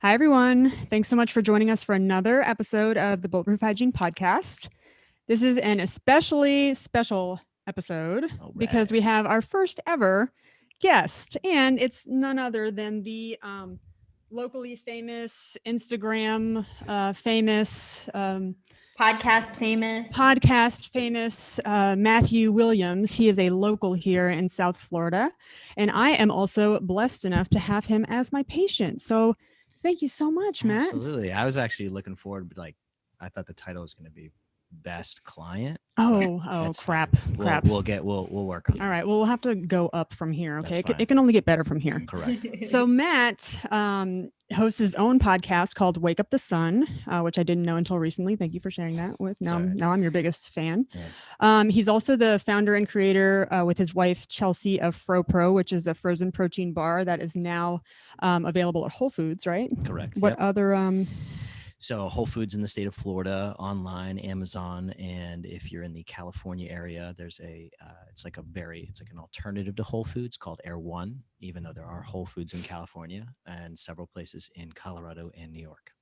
Hi, everyone. Thanks so much for joining us for another episode of the Bulletproof Hygiene podcast. This is an especially special episode because we have our first ever guest, and it's none other than the locally famous, Instagram famous, podcast famous Matthew Williams. He is a local here in South Florida, and I am also blessed enough to have him as my patient. So thank you so much, Matt. Absolutely. I was actually looking forward, I thought the title was going to be best client. Crap. We'll work on it. All right. Well, we'll have to go up from here. Okay. It can only get better from here. Correct. So Matt hosts his own podcast called Wake Up the Sun, which I didn't know until recently. Thank you for sharing that with. Now I'm your biggest fan. Yeah. He's also the founder and creator with his wife, Chelsea, of FroPro, which is a frozen protein bar that is now available at Whole Foods, right? Correct. What other... So Whole Foods in the state of Florida, online, Amazon, and if you're in the California area, there's it's like an alternative to Whole Foods called Air One, even though there are Whole Foods in California and several places in Colorado and New York.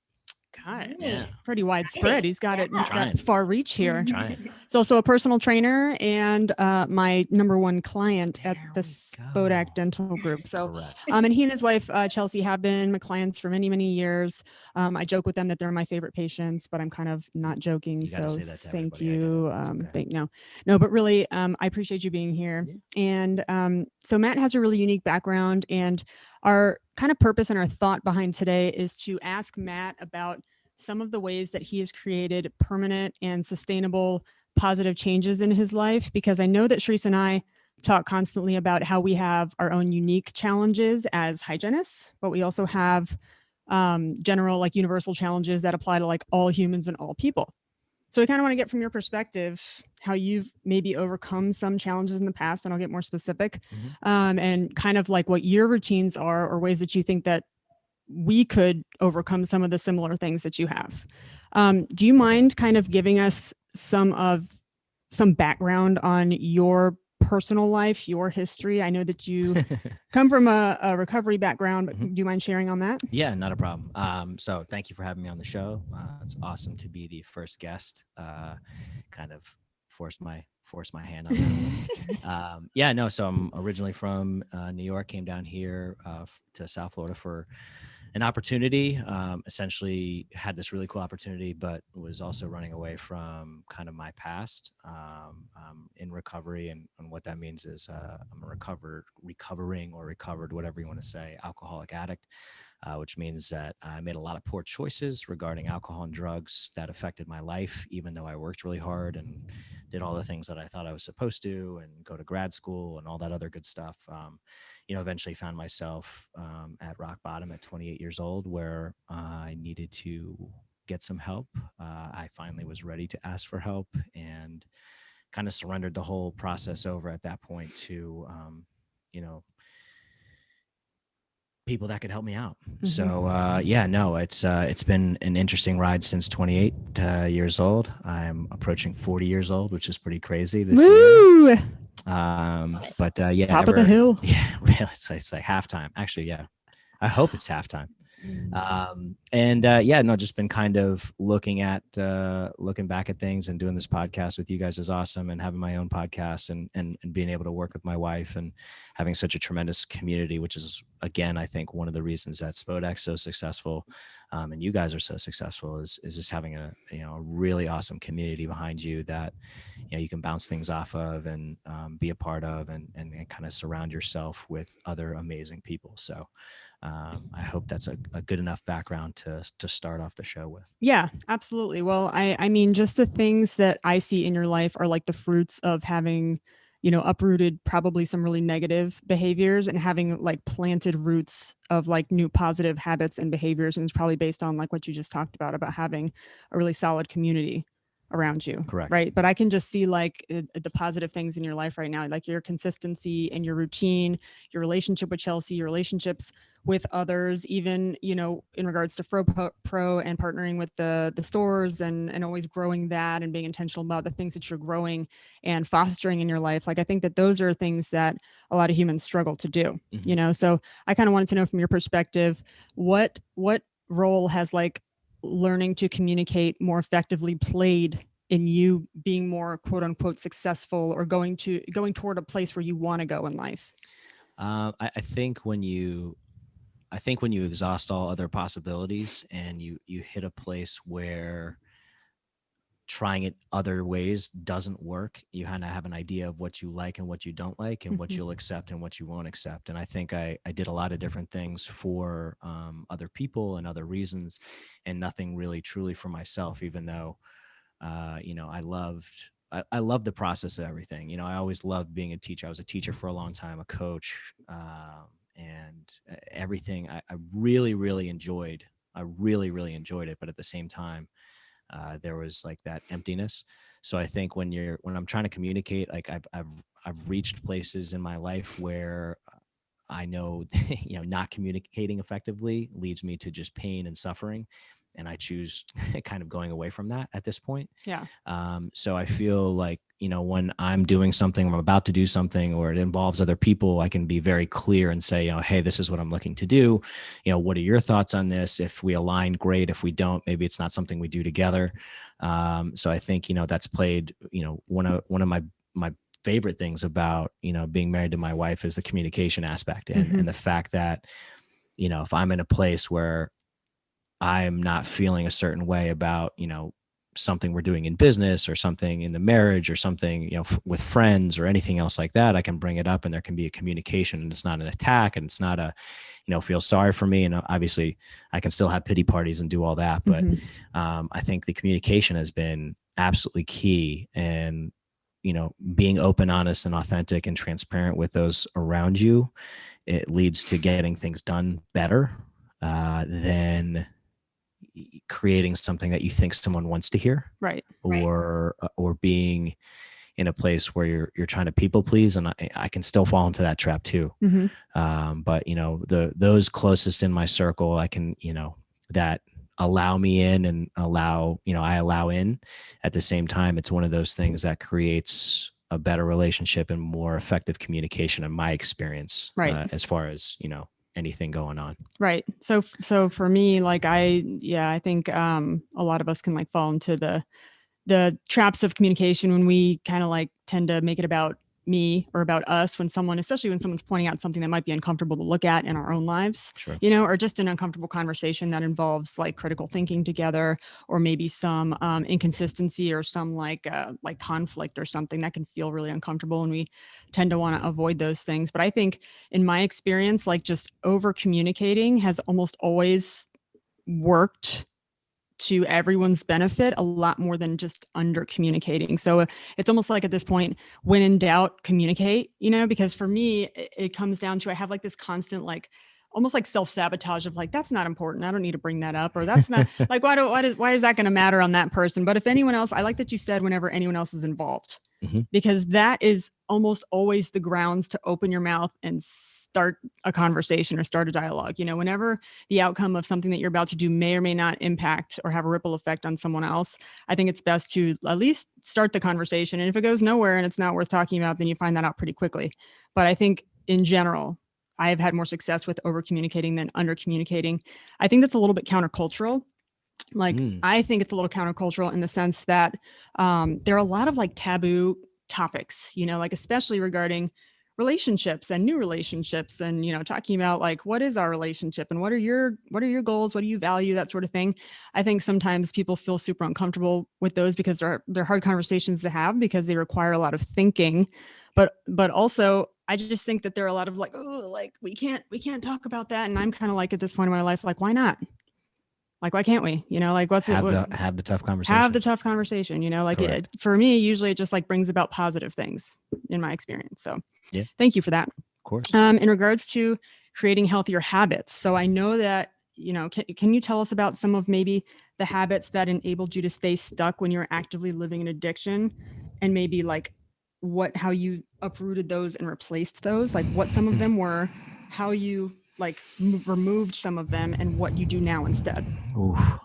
Got it. Yeah. Pretty widespread. He's got it. He's got far reach here. He's also a personal trainer and my number one client at the Spodak Dental Group. So, and he and his wife Chelsea have been my clients for many, many years. I joke with them that they're my favorite patients, but I'm kind of not joking. So thank you. No, but really, I appreciate you being here. Yeah. And so Matt has a really unique background, and our kind of purpose and our thought behind today is to ask Matt about some of the ways that he has created permanent and sustainable positive changes in his life, because I know that Charissa and I talk constantly about how we have our own unique challenges as hygienists, but we also have general, like universal challenges that apply to like all humans and all people. So I kind of want to get from your perspective how you've maybe overcome some challenges in the past, and I'll get more specific, and kind of like what your routines are or ways that you think that we could overcome some of the similar things that you have. Do you mind kind of giving us some background on your personal life, your history? I know that you come from a recovery background, but do you mind sharing on that? Yeah, not a problem. So thank you for having me on the show. It's awesome to be the first guest. Kind of forced my hand on that. So I'm originally from New York, came down here to South Florida for an opportunity. Essentially had this really cool opportunity, but was also running away from kind of my past in recovery. And what that means is I'm a recovered, whatever you want to say, alcoholic addict, which means that I made a lot of poor choices regarding alcohol and drugs that affected my life, even though I worked really hard and did all the things that I thought I was supposed to and go to grad school and all that other good stuff. Eventually found myself at rock bottom at 28 years old, where I needed to get some help. I finally was ready to ask for help and kind of surrendered the whole process over at that point to, people that could help me out. So, it's been an interesting ride since 28 years old. I'm approaching 40 years old, which is pretty crazy this year. Top of the hill. Yeah, really, it's like halftime. Actually, yeah, I hope it's halftime. Just been kind of looking back at things, and doing this podcast with you guys is awesome, and having my own podcast and being able to work with my wife and having such a tremendous community, which is, again, I think one of the reasons that Spodak's so successful, and you guys are so successful is just having a really awesome community behind you that you can bounce things off of and be a part of, and kind of surround yourself with other amazing people. So I hope that's a good enough background to start off the show with. Yeah, absolutely. Well, I mean, just the things that I see in your life are like the fruits of having, uprooted probably some really negative behaviors and having like planted roots of like new positive habits and behaviors. And it's probably based on like what you just talked about having a really solid community around you. Correct. Right. But I can just see like the positive things in your life right now, like your consistency and your routine, your relationship with Chelsea, your relationships with others, even, in regards to Pro and partnering with the stores and always growing that and being intentional about the things that you're growing and fostering in your life. Like, I think that those are things that a lot of humans struggle to do, So I kind of wanted to know from your perspective, what role has like learning to communicate more effectively played in you being more quote unquote successful or going toward a place where you want to go in life? I think when you exhaust all other possibilities and you hit a place where trying it other ways doesn't work, you kind of have an idea of what you like and what you don't like and what you'll accept and what you won't accept. And I think I did a lot of different things for other people and other reasons, and nothing really truly for myself, even though I loved the process of everything. I always loved being a teacher. I was a teacher for a long time, a coach, and everything I really, really enjoyed. I really, really enjoyed it. But at the same time, there was like that emptiness. So I think when I'm trying to communicate, like I've reached places in my life where I know, not communicating effectively leads me to just pain and suffering. And I choose kind of going away from that at this point. Yeah. So I feel like, when I'm doing something, or I'm about to do something, or it involves other people, I can be very clear and say, hey, this is what I'm looking to do. What are your thoughts on this? If we align, great. If we don't, maybe it's not something we do together. So I think, that's played, one of my favorite things about, being married to my wife is the communication aspect, and the fact that, if I'm in a place where I'm not feeling a certain way about, something we're doing in business or something in the marriage or something, with friends or anything else like that, I can bring it up and there can be a communication, and it's not an attack, and it's not a, feel sorry for me. And obviously I can still have pity parties and do all that. But I think the communication has been absolutely key, and, being open, honest, and authentic and transparent with those around you, it leads to getting things done better than creating something that you think someone wants to hear, right? Or being in a place where you're trying to people please, and I can still fall into that trap too. But those closest in my circle, I can, that allow me in and I allow in at the same time. It's one of those things that creates a better relationship and more effective communication in my experience, right? As far as anything going on. Right. So for me, like I think a lot of us can like fall into the traps of communication when we kind of like tend to make it about me or about us, especially when someone's pointing out something that might be uncomfortable to look at in our own lives, Sure. Or just an uncomfortable conversation that involves like critical thinking together, or maybe some inconsistency or some like conflict or something that can feel really uncomfortable. And we tend to want to avoid those things. But I think in my experience, like just over communicating has almost always worked to everyone's benefit a lot more than just under communicating. So it's almost like at this point, when in doubt, communicate, because for me, it comes down to, I have like this constant, like almost like self-sabotage of like, that's not important. I don't need to bring that up. Or that's not like, why is that going to matter on that person? But if anyone else, I like that you said whenever anyone else is involved, because that is almost always the grounds to open your mouth and start a conversation or start a dialogue. Whenever the outcome of something that you're about to do may or may not impact or have a ripple effect on someone else, I think it's best to at least start the conversation. And if it goes nowhere and it's not worth talking about, then you find that out pretty quickly. But I think in general, I have had more success with over communicating than under communicating. I think that's a little bit countercultural. Like, I think it's a little countercultural in the sense that there are a lot of like taboo topics, like especially regarding relationships and new relationships, and talking about like, what is our relationship and what are your goals, what do you value, that sort of thing. I think sometimes people feel super uncomfortable with those because they're hard conversations to have, because they require a lot of thinking, but also I just think that there are a lot of like, oh, like we can't talk about that. And I'm kind of like, at this point in my life, like, why not? Like, why can't we, like, have the tough conversation, like for me, usually it just like brings about positive things in my experience. So yeah, thank you for that. Of course. In regards to creating healthier habits. So I know that, can you tell us about some of maybe the habits that enabled you to stay stuck when you were actively living in addiction, and maybe like how you uprooted those and replaced those, like what some of them were, how you like removed some of them, and what you do now instead?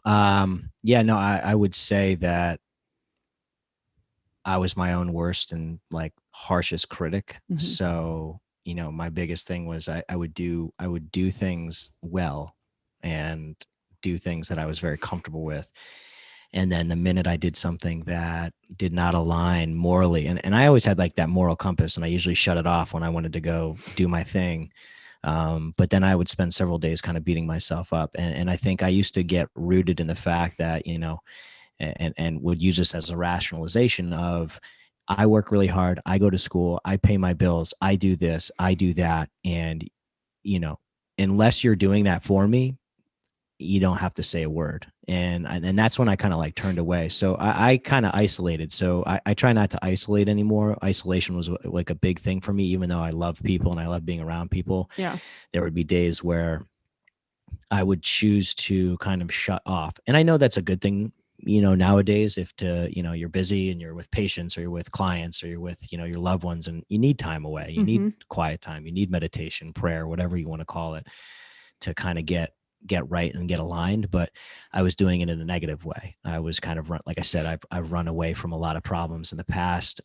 I would say that I was my own worst and like harshest critic. So, my biggest thing was I would do things well and do things that I was very comfortable with. And then the minute I did something that did not align morally, and I always had like that moral compass, and I usually shut it off when I wanted to go do my thing. But then I would spend several days kind of beating myself up. And I think I used to get rooted in the fact that, and would use this as a rationalization of, I work really hard, I go to school, I pay my bills, I do this, I do that. And, unless you're doing that for me, you don't have to say a word. And that's when I kind of like turned away. So I kind of isolated. So I try not to isolate anymore. Isolation was like a big thing for me, even though I love people and I love being around people. Yeah. There would be days where I would choose to kind of shut off. And I know that's a good thing, nowadays, if you're busy and you're with patients or you're with clients or you're with, your loved ones, and you need time away, you need quiet time, you need meditation, prayer, whatever you want to call it, to kind of get right and get aligned. But I was doing it in a negative way. I was kind of like I said, I've run away from a lot of problems in the past.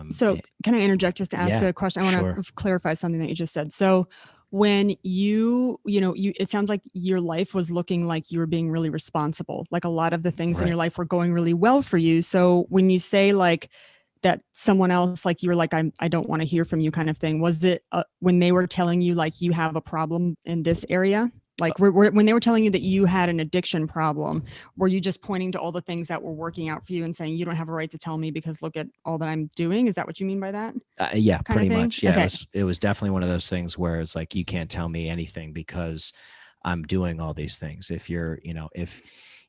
So can I interject just to ask a question? I want to clarify something that you just said. So when it sounds like your life was looking like you were being really responsible. Like a lot of the things in your life were going really well for you. So when you say like that someone else, like you were like, I don't want to hear from you kind of thing. Was it when they were telling you like you have a problem in this area? Like when they were telling you that you had an addiction problem, were you just pointing to all the things that were working out for you and saying, you don't have a right to tell me because look at all that I'm doing? Is that what you mean by that? Yeah, pretty much. Yeah, okay. It was definitely one of those things where it's like, you can't tell me anything because I'm doing all these things. If you're,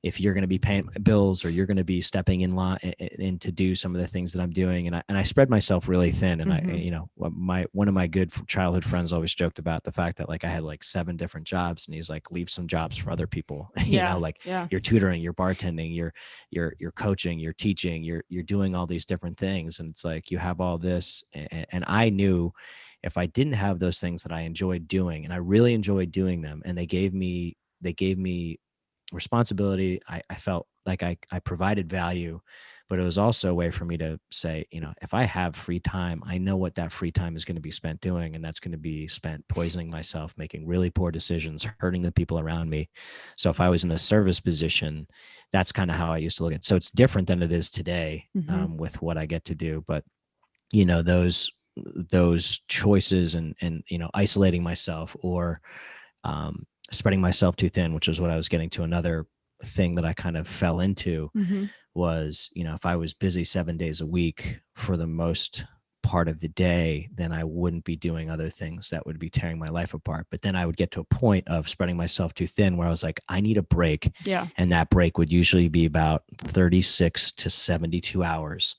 if you're going to be paying bills or you're going to be stepping in line and to do some of the things that I'm doing. And I spread myself really thin. And one of my good childhood friends always joked about the fact that like I had like 7 different jobs, and he's like, leave some jobs for other people. You're tutoring, you're bartending, you're coaching, you're teaching, you're doing all these different things. And it's like, you have all this. And I knew if I didn't have those things that I enjoyed doing, and I really enjoyed doing them, and they gave me responsibility, I felt like I provided value, but it was also a way for me to say, if I have free time, I know what that free time is going to be spent doing. And that's going to be spent poisoning myself, making really poor decisions, hurting the people around me. So if I was in a service position, that's kind of how I used to look at it. So it's different than it is today with what I get to do. But, those choices and isolating myself or, spreading myself too thin, which is what I was getting to. Another thing that I kind of fell into was, if I was busy 7 days a week for the most part of the day, then I wouldn't be doing other things that would be tearing my life apart. But then I would get to a point of spreading myself too thin where I was like, I need a break. Yeah. And that break would usually be about 36 to 72 hours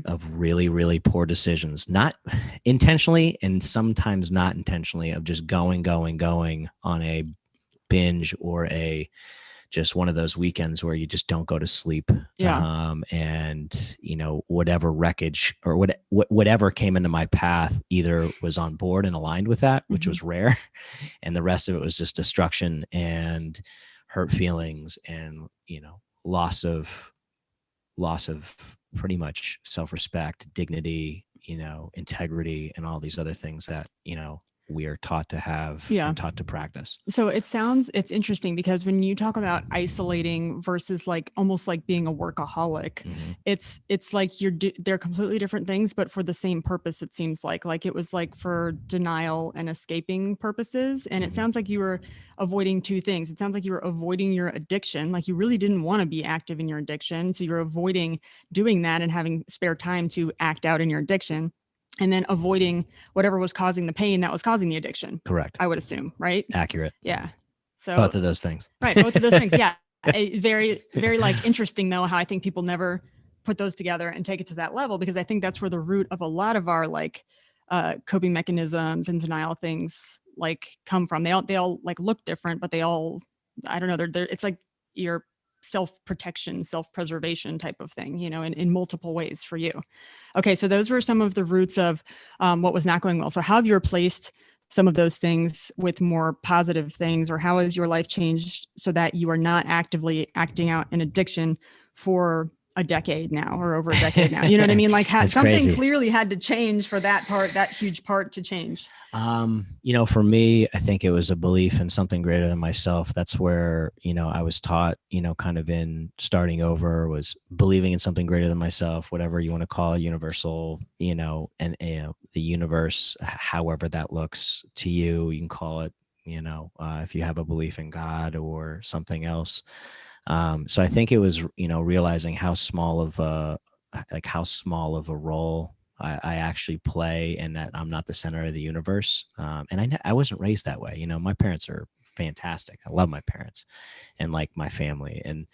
of really, really poor decisions, not intentionally and sometimes not intentionally, of just going on a binge or just one of those weekends where you just don't go to sleep. And whatever wreckage or whatever came into my path either was on board and aligned with that, which was rare. And the rest of it was just destruction and hurt feelings and, loss of pretty much self-respect, dignity, integrity, and all these other things that, we are taught to have and taught to practice. So it's interesting because when you talk about isolating versus like almost like being a workaholic, it's like they're completely different things, but for the same purpose. It seems like it was like for denial and escaping purposes. And it sounds like you were avoiding 2 things. It sounds like you were avoiding your addiction. Like you really didn't want to be active in your addiction. So you're avoiding doing that and having spare time to act out in your addiction. And then avoiding whatever was causing the pain that was causing the addiction. Correct. I would assume, right? Accurate. Yeah. So both of those things. Right. Both of those things. Yeah. Very, very like interesting though, how I think people never put those together and take it to that level, because I think that's where the root of a lot of our like coping mechanisms and denial things like come from. They all like look different, but they all, I don't know, they're it's like your self-protection, self-preservation type of thing, in multiple ways for you. Okay. So those were some of the roots of what was not going well. So how have you replaced some of those things with more positive things, or how has your life changed so that you are not actively acting out an addiction for a decade now, or over a decade now. You know what I mean? Like something crazy. Clearly had to change for that huge part to change. For me, I think it was a belief in something greater than myself. That's where, I was taught, kind of in starting over, was believing in something greater than myself, whatever you want to call it, universal, and the universe, however that looks to you, you can call it, if you have a belief in God or something else. So I think it was, realizing how small of a role I actually play, and that I'm not the center of the universe. And I wasn't raised that way. My parents are fantastic. I love my parents and like my family. And,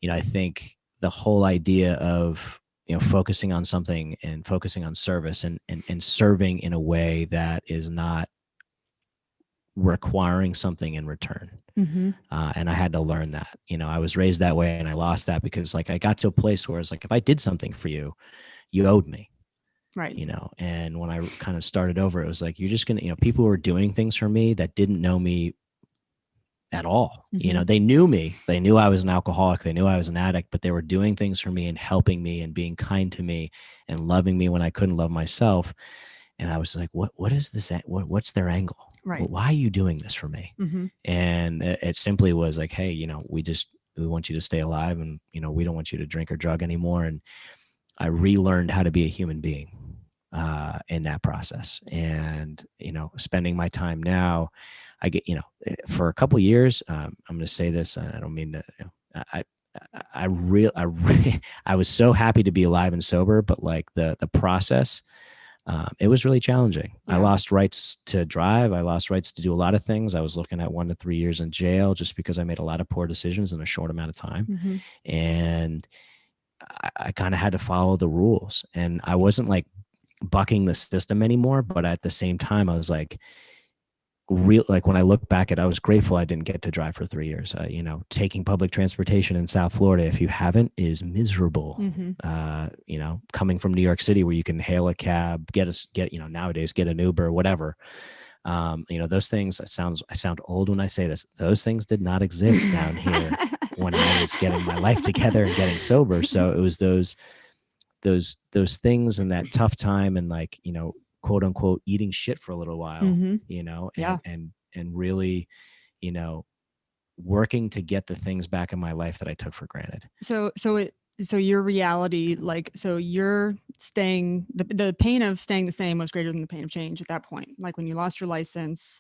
I think the whole idea of, focusing on something and focusing on service and serving in a way that is not requiring something in return. Mm-hmm. And I had to learn that. I was raised that way, and I lost that because like I got to a place where it's like, if I did something for you, you owed me. Right. And when I kind of started over, it was like, you're just going to, people were doing things for me that didn't know me at all. Mm-hmm. They knew me, they knew I was an alcoholic, they knew I was an addict, but they were doing things for me and helping me and being kind to me and loving me when I couldn't love myself. And I was like, what is this? What's their angle? Right. Why are you doing this for me? Mm-hmm. And it simply was like, hey, we want you to stay alive, and, we don't want you to drink or drug anymore. And I relearned how to be a human being in that process. And, spending my time now, I get, for a couple of years, I'm going to say this, I don't mean to, I was so happy to be alive and sober, but like the process, it was really challenging. Yeah. I lost rights to drive. I lost rights to do a lot of things. I was looking at 1 to 3 years in jail just because I made a lot of poor decisions in a short amount of time. Mm-hmm. And I kind of had to follow the rules, and I wasn't like bucking the system anymore. But at the same time, I was like, when I look back at it, I was grateful I didn't get to drive for 3 years. Taking public transportation in South Florida, if you haven't, is miserable. Mm-hmm. Coming from New York City, where you can hail a cab, nowadays get an Uber, whatever. Those things, I sound old when I say this, those things did not exist down here when I was getting my life together and getting sober. So it was those things in that tough time, and like, quote unquote, eating shit for a little while, mm-hmm. And really, working to get the things back in my life that I took for granted. So your reality, so you're staying, the pain of staying the same was greater than the pain of change at that point. Like when you lost your license,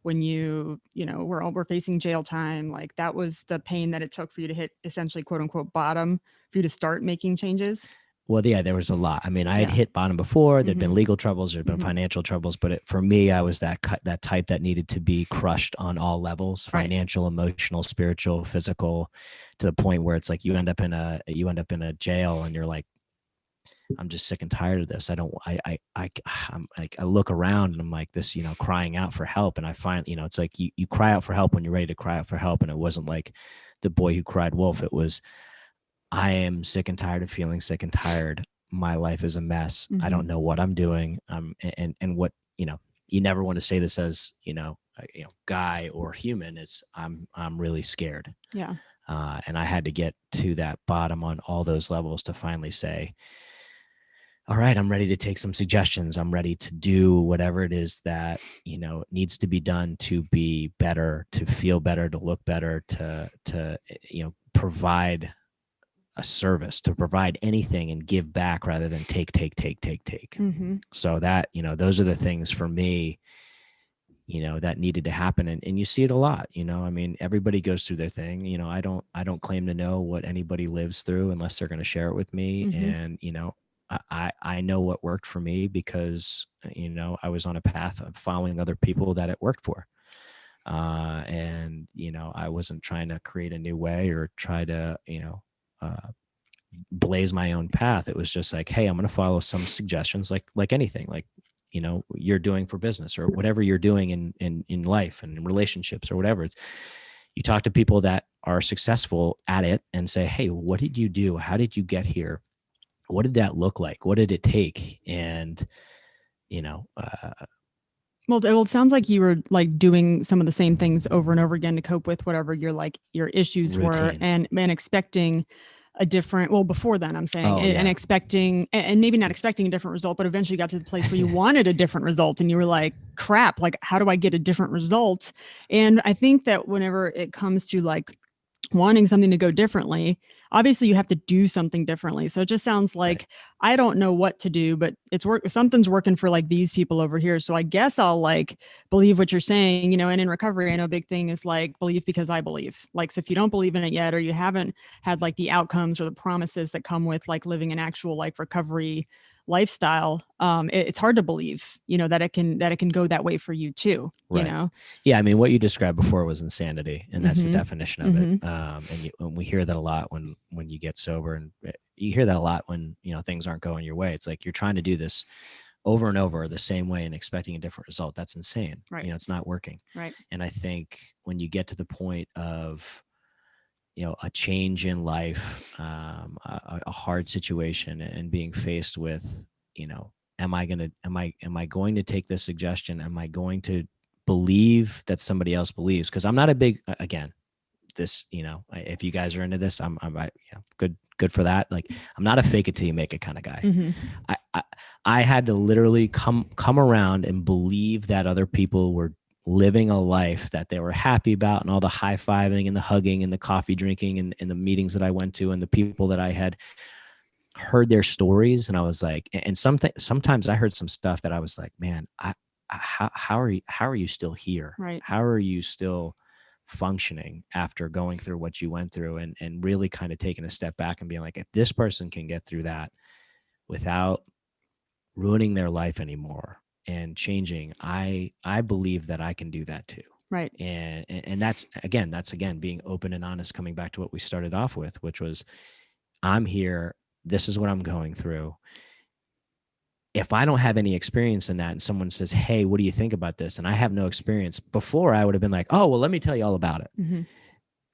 when we're facing jail time, like that was the pain that it took for you to hit essentially, quote unquote, bottom, for you to start making changes. Well, yeah, there was a lot. I mean, I had hit bottom before. There'd mm-hmm. been legal troubles. There'd been mm-hmm. financial troubles. But for me, I was that type that needed to be crushed on all levels: financial, emotional, spiritual, physical, to the point where it's like you end up in a jail, and you're like, I'm just sick and tired of this. I'm like, I look around and I'm like this, crying out for help. And I find, it's like you cry out for help when you're ready to cry out for help. And it wasn't like the boy who cried wolf. It was, I am sick and tired of feeling sick and tired. My life is a mess. Mm-hmm. I don't know what I'm doing. And what, you never want to say this as, guy or human. It's I'm really scared. Yeah. And I had to get to that bottom on all those levels to finally say, all right, I'm ready to take some suggestions. I'm ready to do whatever it is that, needs to be done to be better, to feel better, to look better, to provide a service, to provide anything and give back rather than take. Mm-hmm. So that, those are the things for me, that needed to happen. And you see it a lot, I mean, everybody goes through their thing. I don't claim to know what anybody lives through unless they're going to share it with me. Mm-hmm. And, I know what worked for me because, I was on a path of following other people that it worked for. And, I wasn't trying to create a new way or try to, blaze my own path. It was just like, hey, I'm going to follow some suggestions, like anything, like, you're doing for business or whatever you're doing in life and in relationships or whatever. It's, you talk to people that are successful at it and say, hey, what did you do? How did you get here? What did that look like? What did it take? And, well, it sounds like you were like doing some of the same things over and over again to cope with whatever your issues routine. were, and expecting a different, well, before then I'm saying, and expecting, and maybe not expecting a different result, but eventually got to the place where you wanted a different result and you were like, crap, like, how do I get a different result? And I think that whenever it comes to like wanting something to go differently, obviously you have to do something differently. So it just sounds like, I don't know what to do, but something's working for like these people over here. So I guess I'll like believe what you're saying, and in recovery, I know a big thing is like believe because I believe. Like, so if you don't believe in it yet, or you haven't had like the outcomes or the promises that come with like living an actual like recovery lifestyle, it's hard to believe, that it can go that way for you too. Yeah, I mean, what you described before was insanity, and that's the definition of it. And we hear that a lot when you get sober, and you hear that a lot when things aren't going your way. It's like you're trying to do this over and over the same way and expecting a different result. That's insane. Right. It's not working. Right. And I think when you get to the point of a change in life, a hard situation, and being faced with, am I going to take this suggestion? Am I going to believe that somebody else believes? Because I'm not a big, again, this, if you guys are into this, I'm good for that. Like, I'm not a fake it till you make it kind of guy. I had to literally come around and believe that other people were living a life that they were happy about, and all the high-fiving and the hugging and the coffee drinking and the meetings that I went to and the people that I had heard their stories. And I was like, and sometimes I heard some stuff that I was like, man, how are you still here? Right. How are you still functioning after going through what you went through, and really kind of taking a step back and being like, if this person can get through that without ruining their life anymore and changing, I believe that I can do that too. Right. And that's again being open and honest, coming back to what we started off with, which was, I'm here, this is what I'm going through. If I don't have any experience in that, and someone says, hey, what do you think about this? And I have no experience. Before, I would have been like, oh, well, let me tell you all about it.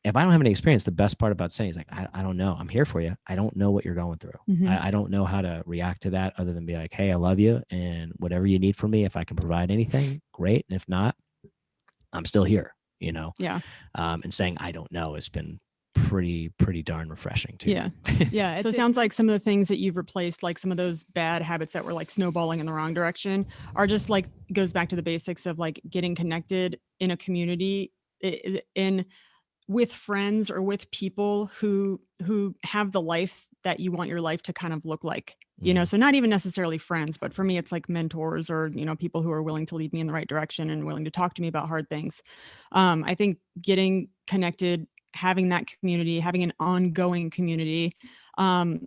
If I don't have any experience, the best part about saying is like, I don't know. I'm here for you. I don't know what you're going through. I don't know how to react to that other than be like, hey, I love you. And whatever you need from me, if I can provide anything, great. And if not, I'm still here, Yeah. And saying, I don't know, has been pretty darn refreshing too. Yeah. So it sounds like some of the things that you've replaced, like some of those bad habits that were like snowballing in the wrong direction, are just like, goes back to the basics of like getting connected in a community, with friends or with people who have the life that you want your life to kind of look like, so not even necessarily friends, but for me, it's like mentors or, people who are willing to lead me in the right direction and willing to talk to me about hard things. I think getting connected, having that community, having an ongoing community,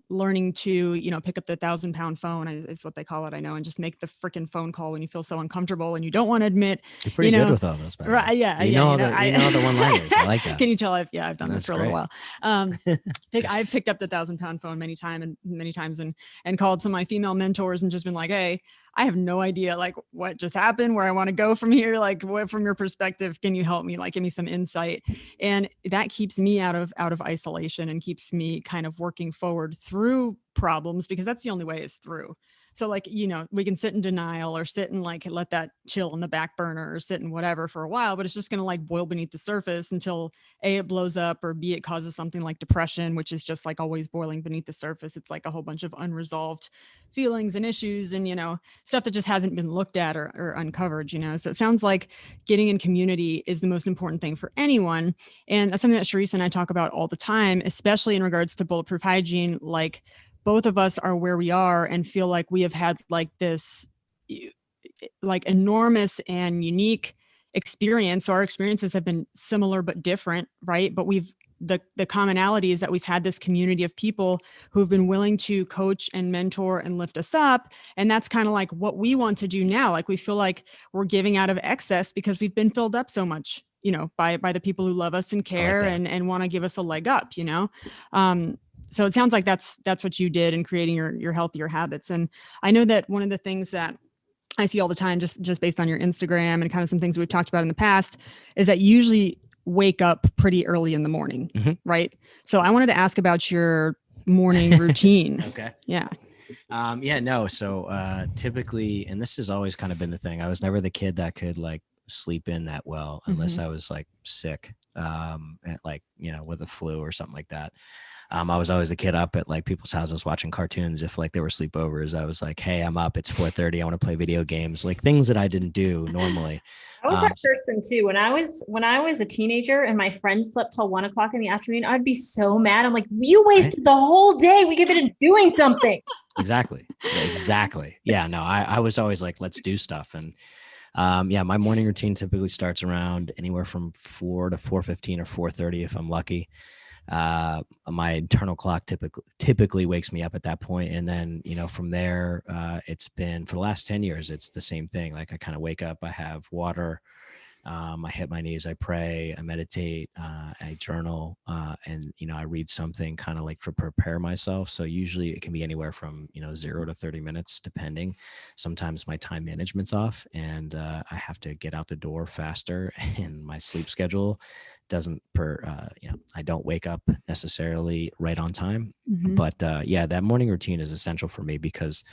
learning to, pick up the 1,000-pound phone is what they call it, I know, and just make the freaking phone call when you feel so uncomfortable and you don't want to admit. You're pretty good with all those, right? Yeah, you know the one-liners. I like that. Can you tell I've done this for a little while. I've picked up the 1,000-pound phone many times and called some of my female mentors and just been like, hey, I have no idea like what just happened, where I want to go from here. Like, what, from your perspective, can you help me? Like, give me some insight. And that keeps me out of isolation and keeps me kind of working forward through problems, because that's the only way is through. So like, we can sit in denial or sit and like let that chill on the back burner or sit in whatever for a while, but it's just going to like boil beneath the surface until A, it blows up, or B, it causes something like depression, which is just like always boiling beneath the surface. It's like a whole bunch of unresolved feelings and issues and, stuff that just hasn't been looked at or uncovered, So it sounds like getting in community is the most important thing for anyone. And that's something that Charissa and I talk about all the time, especially in regards to Bulletproof Hygiene. Like, both of us are where we are and feel like we have had like this like enormous and unique experience. So our experiences have been similar but different, right? But the commonality is that we've had this community of people who've been willing to coach and mentor and lift us up. And that's kind of like what we want to do now. Like, we feel like we're giving out of excess because we've been filled up so much, by the people who love us and care and want to give us a leg up, So it sounds like that's what you did in creating your healthier habits. And I know that one of the things that I see all the time, just based on your Instagram and kind of some things we've talked about in the past, is that you usually wake up pretty early in the morning, right? So I wanted to ask about your morning routine. Okay. Yeah. So typically, and this has always kind of been the thing, I was never the kid that could like sleep in that well unless I was like sick, like, with a flu or something like that. I was always the kid up at like people's houses watching cartoons. If like there were sleepovers, I was like, hey, I'm up. It's 4:30. I want to play video games, like things that I didn't do normally. I was that person too. When I was a teenager and my friends slept till 1 o'clock in the afternoon, I'd be so mad. I'm like, you wasted the whole day. We could have been doing something. Exactly. Yeah, no, I was always like, let's do stuff. And my morning routine typically starts around anywhere from 4 to 4:15 or 4:30 if I'm lucky. My internal clock typically wakes me up at that point, and then from there, it's been for the last 10 years, it's the same thing. Like I kind of wake up, I have water, I hit my knees, I pray, I meditate, I journal, and I read something kind of like to prepare myself. So usually it can be anywhere from 0 to 30 minutes depending. Sometimes my time management's off and I have to get out the door faster, and my sleep schedule doesn't I don't wake up necessarily right on time. But that morning routine is essential for me because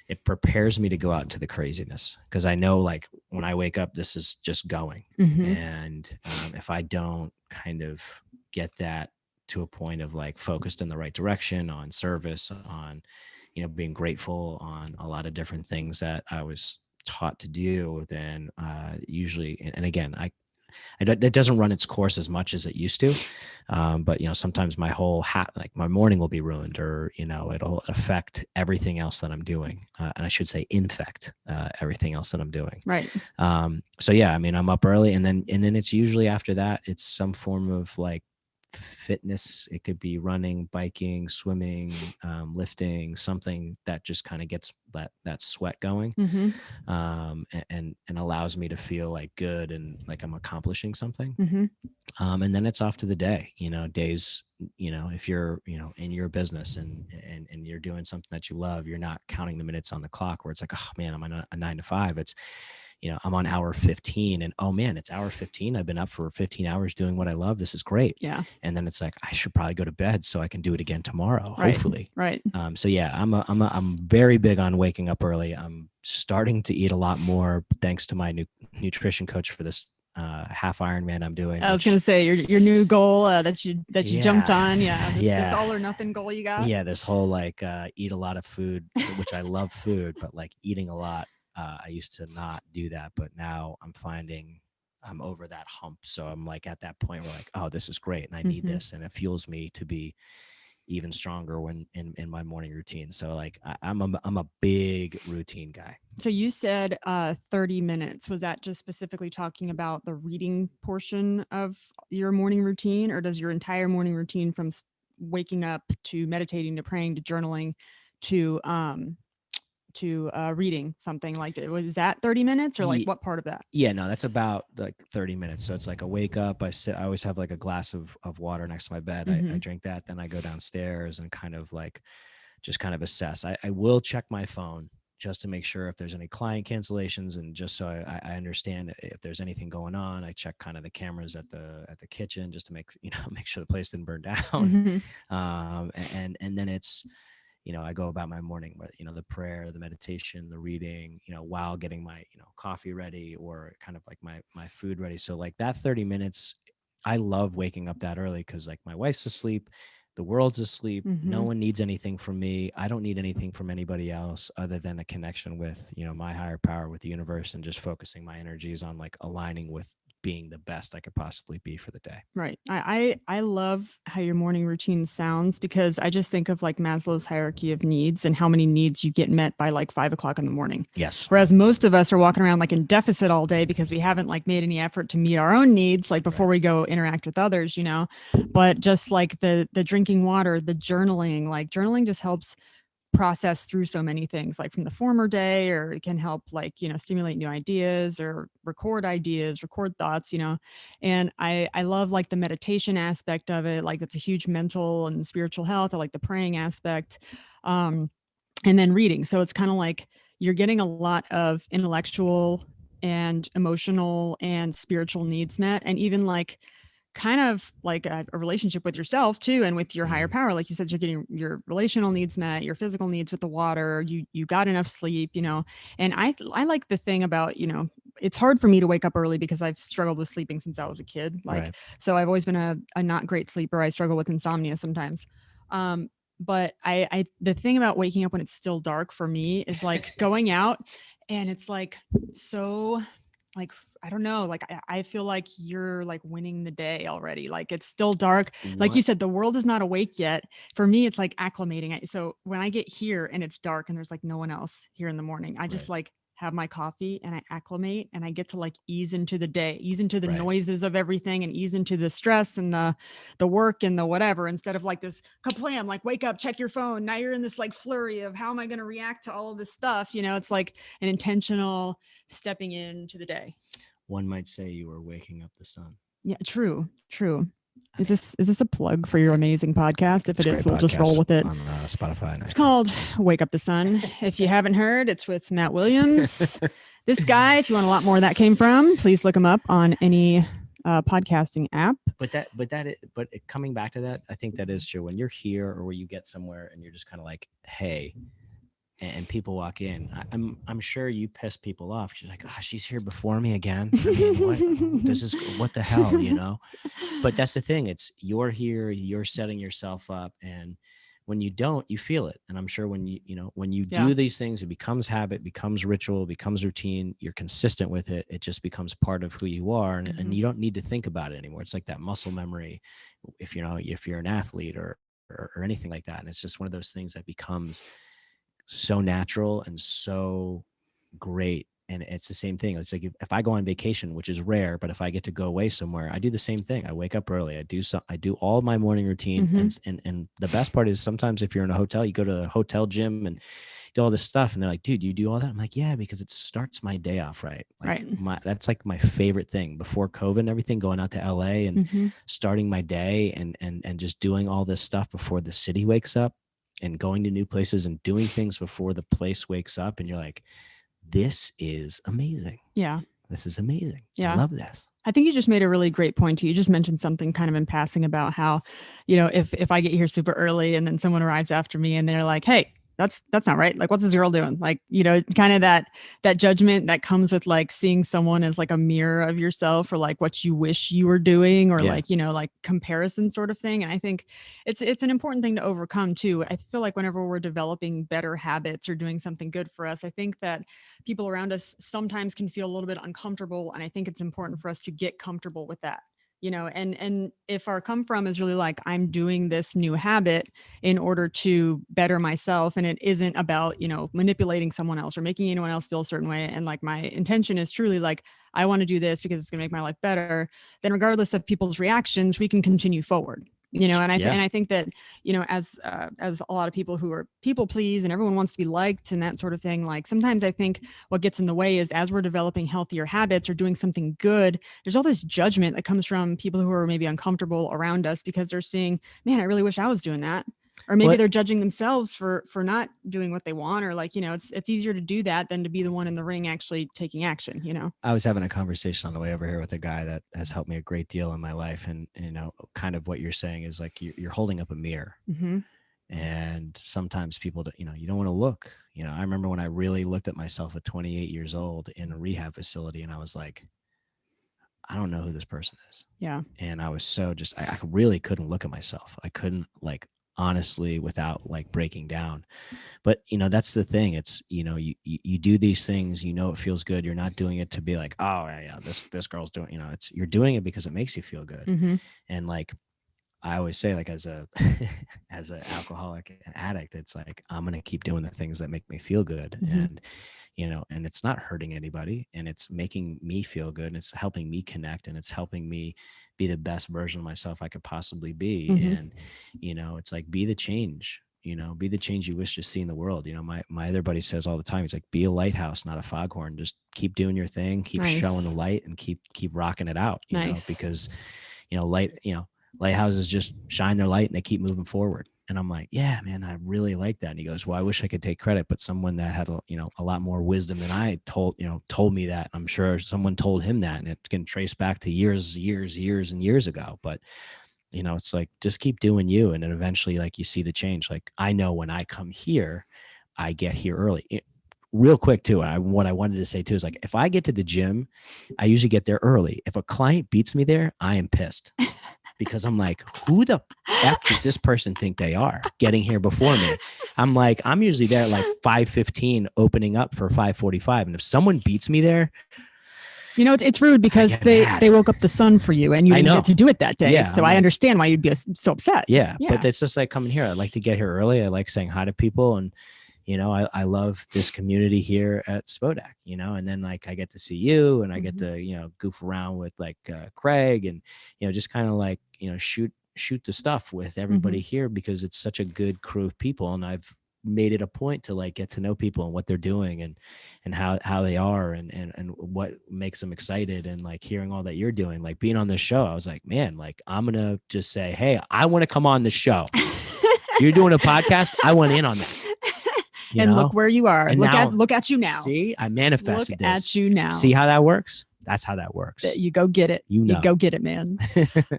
it prepares me to go out into the craziness, because I know like when I wake up, this is just going. And if I don't kind of get that to a point of like focused in the right direction on service, on, being grateful, on a lot of different things that I was taught to do, then usually, and again, it doesn't run its course as much as it used to. But, sometimes my whole like my morning will be ruined, or, it'll affect everything else that I'm doing. And I should say infect everything else that I'm doing. Right. So yeah, I mean, I'm up early, and then it's usually after that, it's some form of like fitness. It could be running, biking, swimming, lifting, something that just kind of gets that sweat going, and allows me to feel like good and like I'm accomplishing something. And then it's off to the day. Days, if you're in your business and you're doing something that you love, you're not counting the minutes on the clock where it's like, oh man, I'm on a 9 to 5. It's I'm on hour 15, and oh man, it's hour 15. I've been up for 15 hours doing what I love. This is great. Yeah. And then it's like, I should probably go to bed so I can do it again tomorrow, hopefully. Right. So yeah, I'm very big on waking up early. I'm starting to eat a lot more thanks to my nutrition coach for this half Ironman I'm doing. I was going to say your new goal that you jumped on. This all or nothing goal you got. Yeah. This whole like eat a lot of food, which I love food, but like eating a lot. I used to not do that, but now I'm finding I'm over that hump. So I'm like at that point where like, oh, this is great, and I need this, and it fuels me to be even stronger when in my morning routine. So like I'm a big routine guy. So you said 30 minutes. Was that just specifically talking about the reading portion of your morning routine, or does your entire morning routine from waking up to meditating to praying to journaling to reading something like it? Was that 30 minutes or like what part of that? Yeah, no, that's about like 30 minutes. So it's like I wake up, I always have like a glass of water next to my bed. I drink that. Then I go downstairs and kind of like, just kind of assess. I will check my phone just to make sure if there's any client cancellations, and just so I understand if there's anything going on. I check kind of the cameras at the kitchen just to make sure the place didn't burn down. And then it's, I go about my morning, but, the prayer, the meditation, the reading, while getting my, coffee ready, or kind of like my food ready. So like that 30 minutes, I love waking up that early, because like my wife's asleep, the world's asleep. No one needs anything from me. I don't need anything from anybody else other than a connection with, my higher power, with the universe, and just focusing my energies on like aligning with being the best I could possibly be for the day. Right. I love how your morning routine sounds, because I just think of like Maslow's hierarchy of needs and how many needs you get met by like 5 o'clock in the morning. Yes. Whereas most of us are walking around like in deficit all day because we haven't like made any effort to meet our own needs, like before we go interact with others, but just like the drinking water, the journaling, like journaling just helps process through so many things, like from the former day, or it can help like stimulate new ideas, or record thoughts, and I love like the meditation aspect of it. Like it's a huge mental and spiritual health. I like the praying aspect, and then reading. So it's kind of like you're getting a lot of intellectual and emotional and spiritual needs met, and even like kind of like a relationship with yourself too, and with your higher power. Like you said, you're getting your relational needs met, your physical needs with the water, you got enough sleep, and I like the thing about, it's hard for me to wake up early because I've struggled with sleeping since I was a kid. Like, Right. so I've always been a not great sleeper. I struggle with insomnia sometimes. But the thing about waking up when it's still dark for me is like going out and it's like, so like, I don't know, like I feel like you're like winning the day already. Like it's still dark. Like you said, the world is not awake yet. For me, it's like acclimating. So when I get here and it's dark and there's like no one else here in the morning, I just like have my coffee and I acclimate and I get to like ease into the day, ease into the noises of everything and ease into the stress and the work and the whatever, instead of like this kaplam, like wake up, check your phone. Now you're in this like flurry of how am I going to react to all of this stuff? You know, it's like an intentional stepping into the day. One might say you are waking up the sun. Yeah, true. Is this a plug for your amazing podcast? If it is, we'll just roll with it. On Spotify. It's called Wake Up the Sun. If you haven't heard, it's with Matt Williams. This guy, if you want a lot more where that came from, please look him up on any podcasting app. But coming back to that, I think that is true. When you're here or where you get somewhere and you're just kind of like, hey, and people walk in, I'm sure you piss people off. She's like, oh, she's here before me again. I mean, what the hell, you know? But that's the thing. It's you're here, you're setting yourself up, and when you don't, you feel it. And I'm sure when you do these things, it becomes habit, becomes ritual, becomes routine. You're consistent with it. It just becomes part of who you are, and you don't need to think about it anymore. It's like that muscle memory. If you're an athlete or anything like that, and it's just one of those things that becomes so natural and so great. And it's the same thing. It's like if I go on vacation, which is rare, but if I get to go away somewhere, I do the same thing. I wake up early. I do all my morning routine. And the best part is sometimes if you're in a hotel, you go to a hotel gym and do all this stuff. And they're like, dude, you do all that? I'm like, yeah, because it starts my day off right. That's like my favorite thing before COVID and everything, going out to LA and starting my day and just doing all this stuff before the city wakes up, and going to new places and doing things before the place wakes up. And you're like, this is amazing. Yeah. This is amazing. Yeah. I love this. I think you just made a really great point too. You just mentioned something kind of in passing about how, if I get here super early and then someone arrives after me and they're like, hey, that's not right. Like, what's this girl doing? Like, kind of that judgment that comes with like seeing someone as like a mirror of yourself, or like what you wish you were doing, or like, like comparison sort of thing. And I think it's an important thing to overcome too. I feel like whenever we're developing better habits or doing something good for us, I think that people around us sometimes can feel a little bit uncomfortable. And I think it's important for us to get comfortable with that. And if our come from is really like, I'm doing this new habit in order to better myself, and it isn't about, manipulating someone else or making anyone else feel a certain way. And like, my intention is truly like, I want to do this because it's going to make my life better. Then regardless of people's reactions, we can continue forward. And I think that, as a lot of people who are people please and everyone wants to be liked and that sort of thing, like sometimes I think what gets in the way is as we're developing healthier habits or doing something good, there's all this judgment that comes from people who are maybe uncomfortable around us because they're seeing, man, I really wish I was doing that. Or maybe they're judging themselves for not doing what they want, or like, it's easier to do that than to be the one in the ring actually taking action, I was having a conversation on the way over here with a guy that has helped me a great deal in my life. And, kind of what you're saying is like, you're holding up a mirror. And sometimes people, you don't want to look, I remember when I really looked at myself at 28 years old in a rehab facility, and I was like, I don't know who this person is. Yeah. And I was so I really couldn't look at myself. I couldn't, like, honestly, without like breaking down. But that's the thing. It's you do these things, it feels good. You're not doing it to be like, oh yeah, this girl's doing, you're doing it because it makes you feel good. And like I always say, like, as a as an alcoholic addict, it's like, I'm gonna keep doing the things that make me feel good. And and it's not hurting anybody, and it's making me feel good, and it's helping me connect, and it's helping me be the best version of myself I could possibly be. And it's like, be the change, be the change you wish to see in the world. My other buddy says all the time, he's like, be a lighthouse, not a foghorn. Just keep doing your thing, keep showing the light, and keep rocking it out, you know, because lighthouses just shine their light and they keep moving forward. And I'm like, yeah, man, I really like that. And he goes, well, I wish I could take credit, but someone that had, a lot more wisdom than I told me that. I'm sure someone told him that, and it can trace back to years and years ago. But, it's like, just keep doing you. And then eventually, like, you see the change. Like, I know when I come here, I get here early. real quick too, what I wanted to say too is like, if I get to the gym, I usually get there early. If a client beats me there, I am pissed because I'm like, who the F does this person think they are getting here before me? I'm like, I'm usually there at like 5:15 opening up for 5:45. And if someone beats me there, you know, it's rude because they woke up the sun for you and you didn't get to do it that day. Yeah, so I understand why you'd be so upset. Yeah. But it's just like coming here. I like to get here early. I like saying hi to people. And, you know, I love this community here at Spodak, you know, and then like I get to see you and I get to, you know, goof around with like Craig and, you know, just kind of like, you know, shoot the stuff with everybody here because it's such a good crew of people. And I've made it a point to like get to know people and what they're doing and how they are and what makes them excited. And like hearing all that you're doing, like being on this show, I was like, man, like I'm going to just say, hey, I want to come on the show. You're doing a podcast. I want in on that. You know? Look where you are. And look at you now. See, I manifested look this. At you now. See how that works? That's how that works. You go get it. You go get it, man.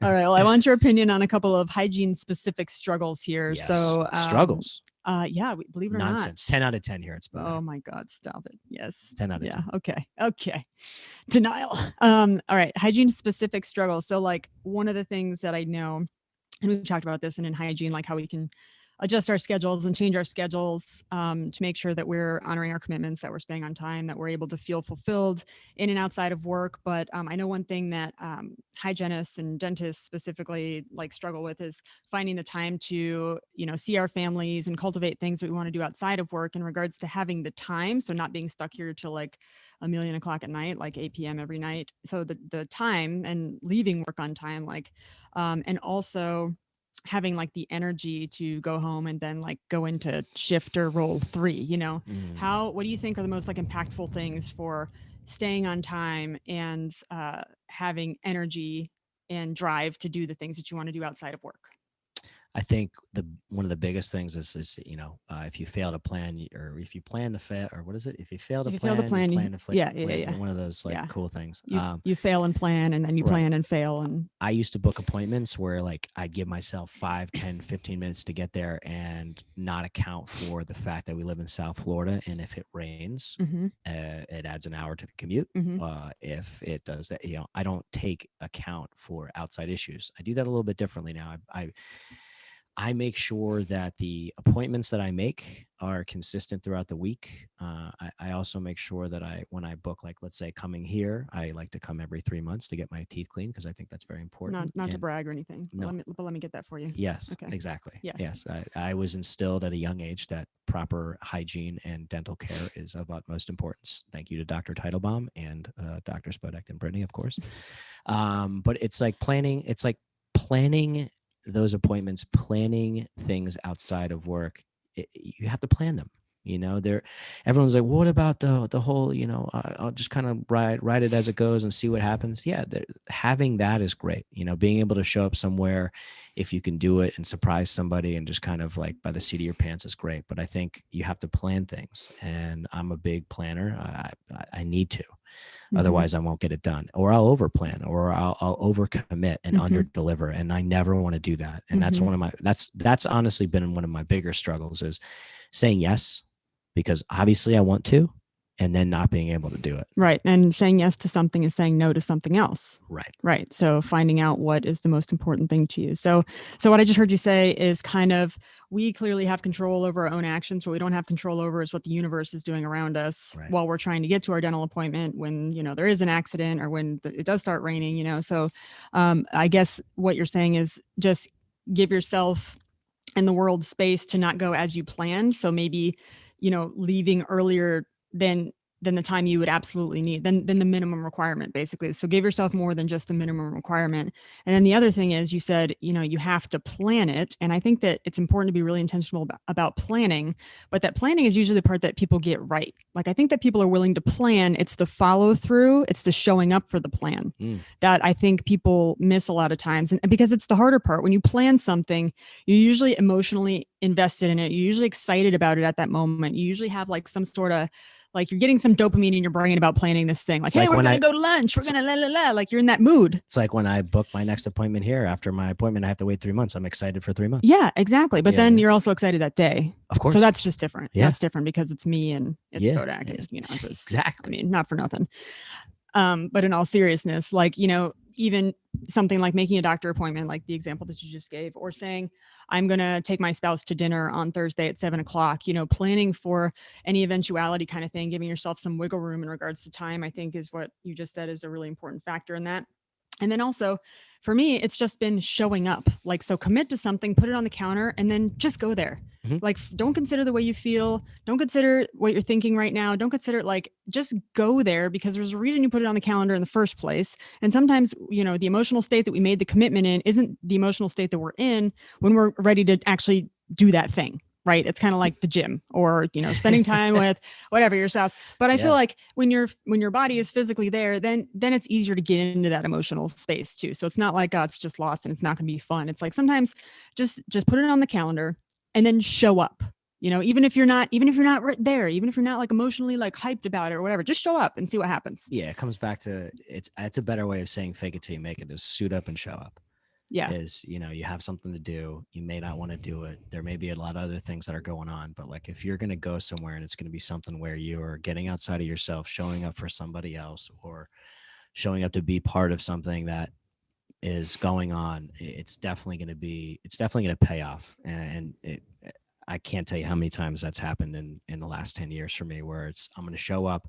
All right. Well, I want your opinion on a couple of hygiene specific struggles here. Yes. So struggles. Yeah, believe it or Nonsense. 10 out of 10 here at Spodak. Oh my God, stop it. Yes. 10 out of 10. Okay. Denial. All right. Hygiene specific struggles. So like one of the things that I know, and we've talked about this and in hygiene, like how we can adjust our schedules and change our schedules to make sure that we're honoring our commitments, that we're staying on time, that we're able to feel fulfilled in and outside of work. But I know one thing that hygienists and dentists specifically like struggle with is finding the time to, you know, see our families and cultivate things that we want to do outside of work in regards to having the time. So not being stuck here till like 1,000,000 o'clock at night, like 8 p.m. every night. So the time and leaving work on time, like, and also having like the energy to go home and then like go into shift or role 3, you know, what do you think are the most like impactful things for staying on time and having energy and drive to do the things that you want to do outside of work? I think one of the biggest things is you know, if you fail to plan or if you plan to fail or what is it? If you fail to plan, you plan to fail. Yeah. One of those like cool things. You fail and plan and then you plan and fail. And I used to book appointments where like I'd give myself 5, 10, 15 minutes to get there and not account for the fact that we live in South Florida. And if it rains, it adds an hour to the commute. If it does that, you know, I don't take account for outside issues. I do that a little bit differently now. I make sure that the appointments that I make are consistent throughout the week. I also make sure that when I book, like, let's say coming here, I like to come every 3 months to get my teeth cleaned because I think that's very important. Not to brag or anything. No. But let me get that for you. Yes, okay. Exactly. Yes. I was instilled at a young age that proper hygiene and dental care is of utmost importance. Thank you to Dr. Teitelbaum and Dr. Spodak and Brittany, of course. But it's like planning those appointments, planning things outside of work. You have to plan them. You know, everyone's like, well, what about the whole, you know, I'll just kind of ride it as it goes and see what happens. Yeah, having that is great. You know, being able to show up somewhere, if you can do it and surprise somebody and just kind of like by the seat of your pants is great. But I think you have to plan things, and I'm a big planner. I need to. Otherwise I won't get it done, or I'll overplan, or I'll overcommit and underdeliver. And I never want to do that. And that's honestly been one of my bigger struggles, is saying yes, because obviously I want to, and then not being able to do it. Right. And saying yes to something is saying no to something else. Right. So finding out what is the most important thing to you. So what I just heard you say is kind of, we clearly have control over our own actions. What we don't have control over is what the universe is doing around us while we're trying to get to our dental appointment, when, you know, there is an accident or when it does start raining, you know. So I guess what you're saying is just give yourself and the world space to not go as you planned. So maybe, you know, leaving earlier than the time you would absolutely need, than the minimum requirement, basically. So give yourself more than just the minimum requirement. And then the other thing is, you said, you know, you have to plan it. And I think that it's important to be really intentional about planning, but that planning is usually the part that people get right. Like, I think that people are willing to plan. It's the follow through. It's the showing up for the plan that I think people miss a lot of times. And because it's the harder part. When you plan something, you're usually emotionally invested in it. You're usually excited about it at that moment. You usually have like some sort of like you're getting some dopamine in your brain about planning this thing. Like, It's hey, like we're when going to go to lunch. We're going to like you're in that mood. It's like when I book my next appointment here. After my appointment, I have to wait 3 months. I'm excited for 3 months. Yeah, exactly. But Yeah. then you're also excited that day. Of course. So that's just different. Yeah. That's different because it's me and it's Bodak. And, you know, just, exactly. I mean, not for nothing. But in all seriousness, like, you know, even something like making a doctor appointment, like the example that you just gave, or saying, I'm going to take my spouse to dinner on Thursday at 7:00, you know, planning for any eventuality kind of thing, giving yourself some wiggle room in regards to time, I think is what you just said is a really important factor in that. And then also for me, it's just been showing up. Like, so commit to something, put it on the counter, and then just go there. Mm-hmm. Like, don't consider the way you feel. Don't consider what you're thinking right now. Don't consider like, just go there because there's a reason you put it on the calendar in the first place. And sometimes, you know, the emotional state that we made the commitment in isn't the emotional state that we're in when we're ready to actually do that thing. Right. It's kind of like the gym or, you know, spending time with whatever your spouse. But I feel like when your body is physically there, then it's easier to get into that emotional space too. So it's not like, oh, it's just lost and it's not going to be fun. It's like sometimes just put it on the calendar and then show up, you know, even if you're not right there, even if you're not like emotionally like hyped about it or whatever, just show up and see what happens. Yeah. It comes back to it's a better way of saying fake it till you make it is suit up and show up. Yeah. Is, you know, you have something to do. You may not want to do it. There may be a lot of other things that are going on, but like if you're going to go somewhere and it's going to be something where you're getting outside of yourself, showing up for somebody else or showing up to be part of something that is going on, it's definitely going to pay off. And I can't tell you how many times that's happened in the last 10 years for me, where I'm going to show up.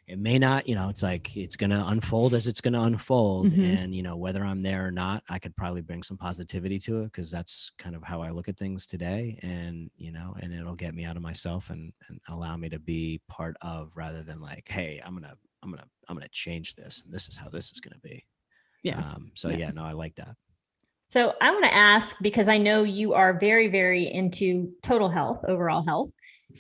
It may not, you know, it's like, it's going to unfold as it's going to unfold. Mm-hmm. And, you know, whether I'm there or not, I could probably bring some positivity to it because that's kind of how I look at things today. And, you know, and it'll get me out of myself and allow me to be part of, rather than like, hey, I'm going to change this. And this is how this is going to be. Yeah. No, I like that. So I want to ask, because I know you are very, very into total health, overall health.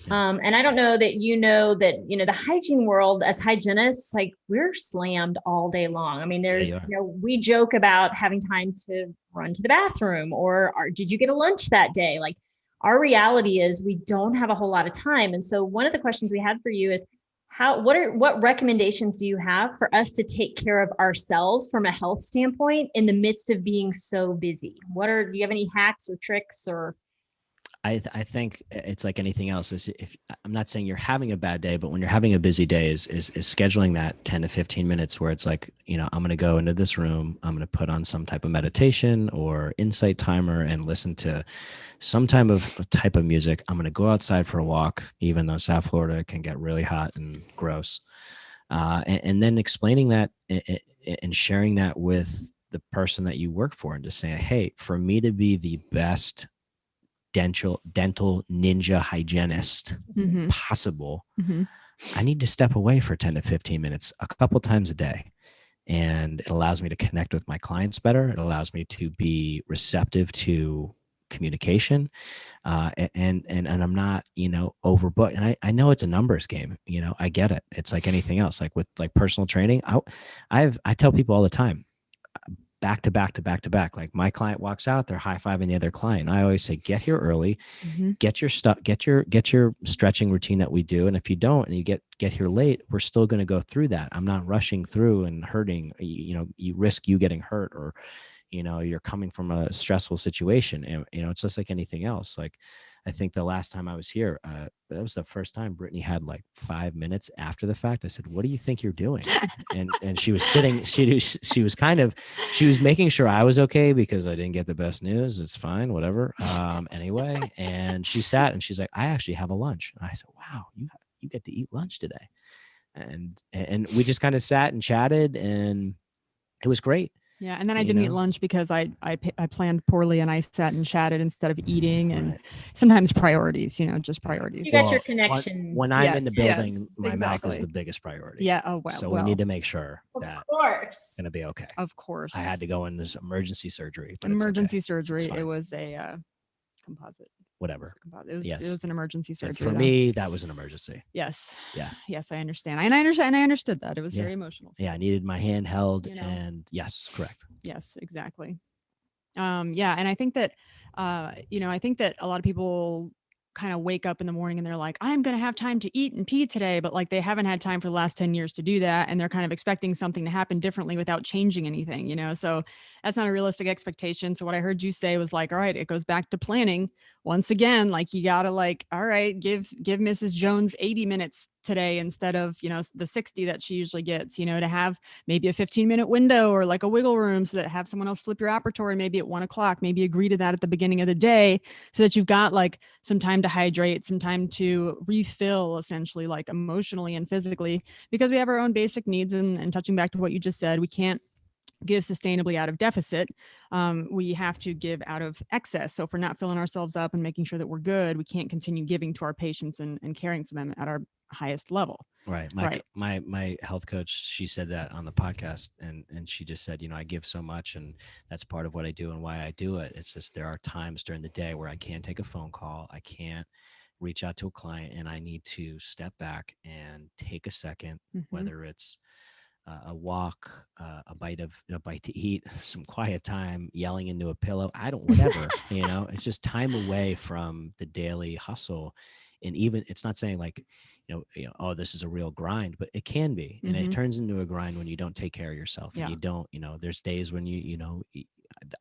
And I don't know that, you know, the hygiene world as hygienists, like we're slammed all day long. I mean, there's, you know, we joke about having time to run to the bathroom or did you get a lunch that day? Like our reality is we don't have a whole lot of time. And so one of the questions we had for you is what recommendations do you have for us to take care of ourselves from a health standpoint in the midst of being so busy? Do you have any hacks or tricks or? I think it's like anything else. If I'm not saying you're having a bad day, but when you're having a busy day, is scheduling that 10 to 15 minutes where it's like, you know, I'm going to go into this room, I'm going to put on some type of meditation or insight timer and listen to some type of music. I'm going to go outside for a walk, even though South Florida can get really hot and gross. And then explaining that and sharing that with the person that you work for and just saying, hey, for me to be the best dental ninja hygienist possible, I need to step away for 10 to 15 minutes a couple times a day. And it allows me to connect with my clients better. It allows me to be receptive to communication. And I'm not, you know, overbooked. And I know it's a numbers game, you know, I get it. It's like anything else, like with like personal training. I tell people all the time, back to back. Like my client walks out, they're high-fiving the other client. I always say, get here early, get your stuff, get your stretching routine that we do. And if you don't, and you get here late, we're still going to go through that. I'm not rushing through and hurting, you know, you risk you getting hurt or, you know, you're coming from a stressful situation. And, you know, it's just like anything else. Like, I think the last time I was here, that was the first time Brittany had like 5 minutes after the fact. I said, what do you think you're doing? And she was sitting, she was making sure I was okay because I didn't get the best news. It's fine, whatever. Anyway, and she sat and she's like, I actually have a lunch. And I said, wow, you get to eat lunch today. And we just kind of sat and chatted and it was great. Yeah. And then I didn't eat lunch because I planned poorly and I sat and chatted instead of eating and sometimes priorities, you know, just priorities. You got your connection. When I'm in the building, my mouth is the biggest priority. Yeah. Oh, wow. So we need to make sure that it's going to be okay. Of course. I had to go in this emergency surgery. But surgery. It was a composite. Whatever. It was an emergency surgery. And for me, that was an emergency. Yes. Yeah. Yes, I understand. And I understood that. It was very emotional. Yeah, I needed my hand held, and yes, correct. Yes, exactly. Yeah, and I think that, I think that a lot of people kind of wake up in the morning and they're like, I'm going to have time to eat and pee today. But like, they haven't had time for the last 10 years to do that. And they're kind of expecting something to happen differently without changing anything, you know? So that's not a realistic expectation. So what I heard you say was like, all right, it goes back to planning once again. Like, you got to like, all right, give Mrs. Jones 80 minutes today instead of, you know, the 60 that she usually gets, you know, to have maybe a 15-minute window or like a wiggle room, so that have someone else flip your operatory maybe at 1 o'clock, maybe agree to that at the beginning of the day, so that you've got like some time to hydrate, some time to refill, essentially, like emotionally and physically, because we have our own basic needs. And touching back to what you just said, we can't give sustainably out of deficit. We have to give out of excess. So if we're not filling ourselves up and making sure that we're good, we can't continue giving to our patients and caring for them at our highest level. Right. My health coach, she said that on the podcast, and she just said, you know, I give so much, and that's part of what I do and why I do it. It's just, there are times during the day where I can't take a phone call. I can't reach out to a client, and I need to step back and take a second, whether it's a walk, a bite to eat, some quiet time, yelling into a pillow. Whatever, you know, it's just time away from the daily hustle. And even, it's not saying like, you know, oh, this is a real grind, but it can be. And it turns into a grind when you don't take care of yourself. And you don't, you know, there's days when you know,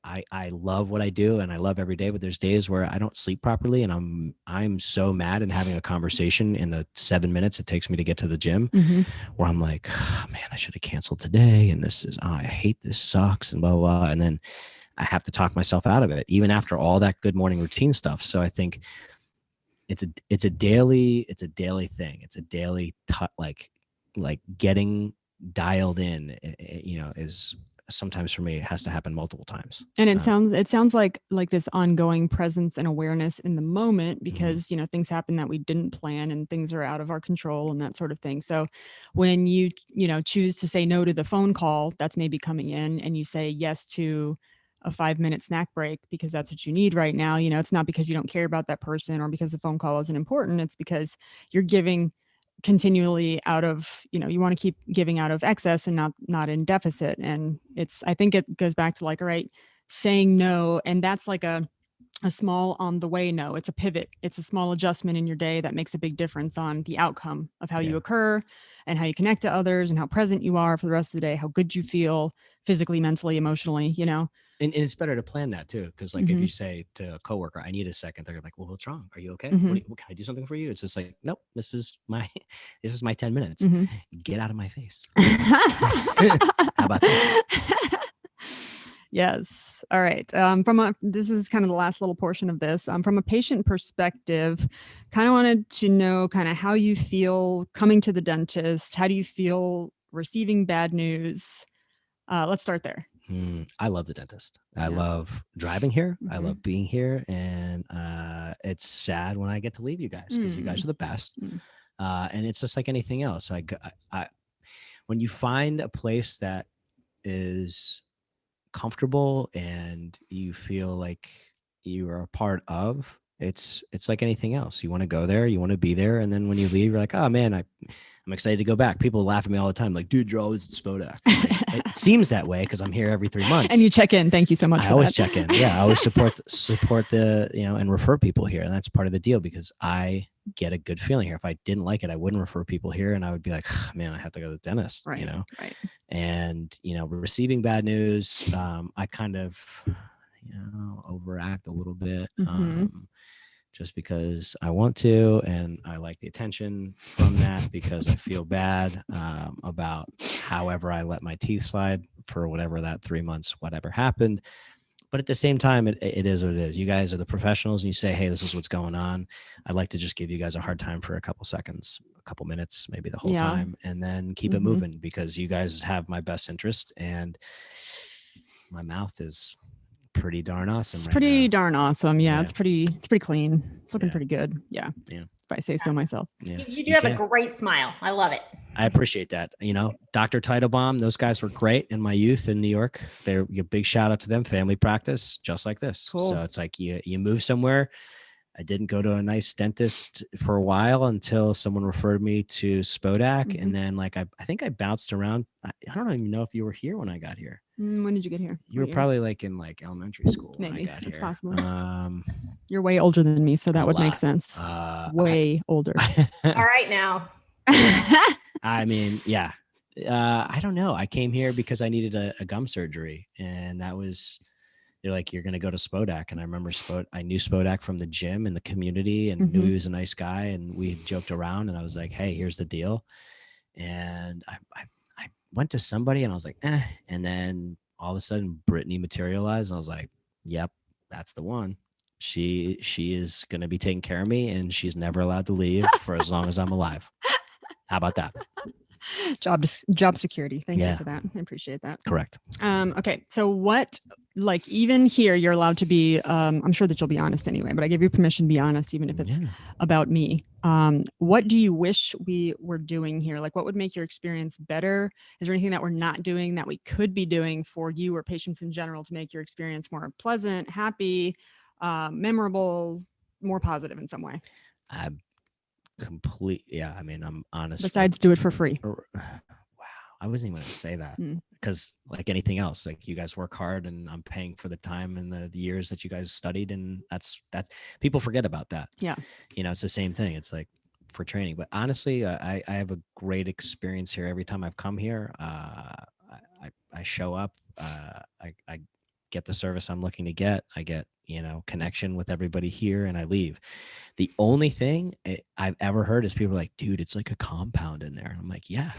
I love what I do and I love every day, but there's days where I don't sleep properly, and I'm so mad and having a conversation in the 7 minutes it takes me to get to the gym, where I'm like, oh, man, I should have canceled today. And this is, I hate this, sucks, and blah, blah, blah. And then I have to talk myself out of it, even after all that good morning routine stuff. So I think it's a daily thing. It's a daily like getting dialed in, you know, is sometimes, for me, it has to happen multiple times. And it sounds like this ongoing presence and awareness in the moment, because, you know, things happen that we didn't plan and things are out of our control and that sort of thing. So when you know, choose to say no to the phone call that's maybe coming in, and you say yes to a 5-minute snack break because that's what you need right now, you know, it's not because you don't care about that person or because the phone call isn't important. It's because you're giving continually out of, you know, you want to keep giving out of excess and not in deficit. And I think it goes back to like, all right, saying no. And that's like a small on the way no. It's a pivot. It's a small adjustment in your day that makes a big difference on the outcome of how you occur and how you connect to others and how present you are for the rest of the day, how good you feel physically, mentally, emotionally, you know. And it's better to plan that too, because like if you say to a coworker, I need a second, they're like, well, what's wrong? Are you okay? Can I do something for you? It's just like, nope, this is my 10 minutes. Get out of my face. How about that? Yes. All right. This is kind of the last little portion of this. From a patient perspective, kind of wanted to know kind of how you feel coming to the dentist. How do you feel receiving bad news? Let's start there. I love the dentist. I love driving here. I love being here. And it's sad when I get to leave you guys, because you guys are the best. And it's just like anything else. When you find a place that is comfortable and you feel like you are a part of, it's like anything else. You want to go there, you want to be there. And then when you leave, you're like, oh man, I'm excited to go back. People laugh at me all the time. Like, dude, you're always at Spodak. Like, it seems that way because I'm here every 3 months. And you check in. Thank you so much. I always check in. Yeah. I always support the, you know, and refer people here. And that's part of the deal, because I get a good feeling here. If I didn't like it, I wouldn't refer people here. And I would be like, oh, man, I have to go to the dentist, you know? Right. And, you know, receiving bad news, I kind of, you know, overact a little bit. Just because I want to, and I like the attention from that, because I feel bad about however I let my teeth slide for whatever that 3 months, whatever happened. But at the same time, it is what it is. You guys are the professionals, and you say, hey, this is what's going on. I'd like to just give you guys a hard time for a couple seconds, a couple minutes, maybe the whole time, and then keep it moving, because you guys have my best interest, and my mouth is pretty darn awesome. Darn awesome. Yeah, it's pretty clean. It's looking pretty good. Yeah. If I say so myself. Yeah. You do have a great smile. I love it. I appreciate that. You know, Dr. Teitelbaum, those guys were great in my youth in New York. A big shout out to them. Family practice, just like this. Cool. So it's like you move somewhere. I didn't go to a nice dentist for a while until someone referred me to Spodak. And then like, I think I bounced around. I don't even know if you were here when I got here. When did you get here? You were probably like in like elementary school when I got here. Possible. You're way older than me, so that would make sense. Way older. All right now. I mean, yeah. I don't know. I came here because I needed a gum surgery, and that was, they're like, you're going to go to Spodak. And I remember I knew Spodak from the gym and the community, and knew he was a nice guy, and we joked around, and I was like, hey, here's the deal. And I went to somebody and I was like, and then all of a sudden Brittany materialized, and I was like, yep, that's the one. She is going to be taking care of me, and she's never allowed to leave for as long as I'm alive. How about that? Job security. Thank you for that. I appreciate that. Correct. Okay. So what, like, even here, you're allowed to be, I'm sure that you'll be honest anyway, but I give you permission to be honest, even if it's about me. What do you wish we were doing here? Like, what would make your experience better? Is there anything that we're not doing that we could be doing for you or patients in general to make your experience more pleasant, happy, memorable, more positive in some way? I mean, I'm honest. Besides, do it for free. Wow, I wasn't even going to say that, because like anything else, like, you guys work hard, and I'm paying for the time and the years that you guys studied, and that's people forget about that. Yeah, it's the same thing. It's like for training, but honestly, I have a great experience here. Every time I've come here, I show up. I get the service I'm looking to get. I get connection with everybody here, and I leave. The only thing I've ever heard is people are like, dude, it's like a compound in there. And I'm like, yeah,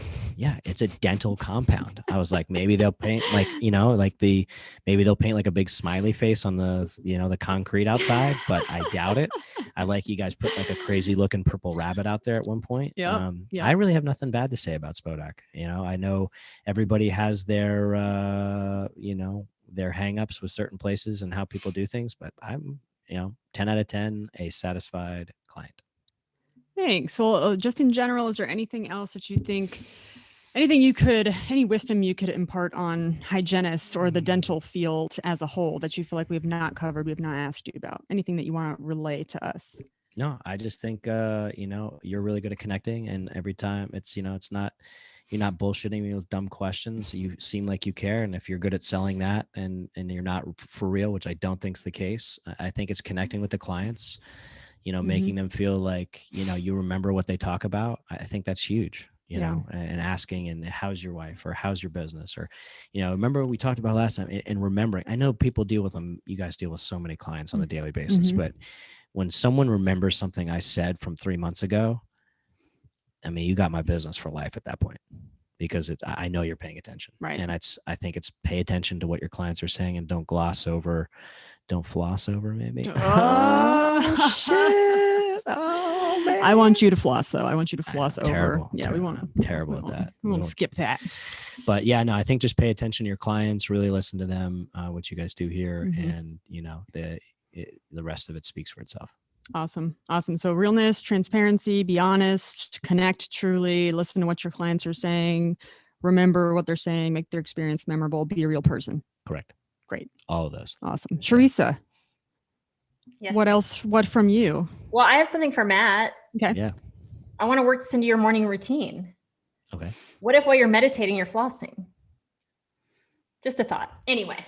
it's a dental compound. I was like, maybe they'll paint like, maybe they'll paint like a big smiley face on the, the concrete outside, but I doubt it. I like you guys put like a crazy looking purple rabbit out there at one point. Yeah. I really have nothing bad to say about Spodak. I know everybody has their, their hangups with certain places and how people do things, but I'm, 10 out of 10, a satisfied client. Thanks. Well, just in general, is there anything else that you think, any wisdom you could impart on hygienists or the dental field as a whole that you feel like we have not covered, we have not asked you about? Anything that you want to relay to us? No, I just think, you're really good at connecting, and every time it's, it's not, you're not bullshitting me with dumb questions. You seem like you care. And if you're good at selling that and you're not for real, which I don't think is the case, I think it's connecting with the clients, making them feel like, you remember what they talk about. I think that's huge, and asking, and how's your wife, or how's your business, or, remember we talked about last time, and remembering. I know people deal with them. You guys deal with so many clients on a daily basis, but when someone remembers something I said from 3 months ago, I mean, you got my business for life at that point, because I know you're paying attention. Right. And I think it's pay attention to what your clients are saying, and don't floss over maybe. Oh, shit. Oh, man. I want you to floss, though. I want you to floss over. Terrible. Yeah, terrible. we won't. Terrible at that. We won't skip that. But yeah, no, I think just pay attention to your clients, really listen to them, what you guys do here. And, the rest of it speaks for itself. Awesome. So realness, transparency, be honest, connect truly, listen to what your clients are saying, remember what they're saying, make their experience memorable, be a real person. Correct. Great. All of those. Awesome. Charissa. Yes. What else? What from you? Well, I have something for Matt. Okay. Yeah. I want to work this into your morning routine. Okay. What if while you're meditating, you're flossing? Just a thought. Anyway.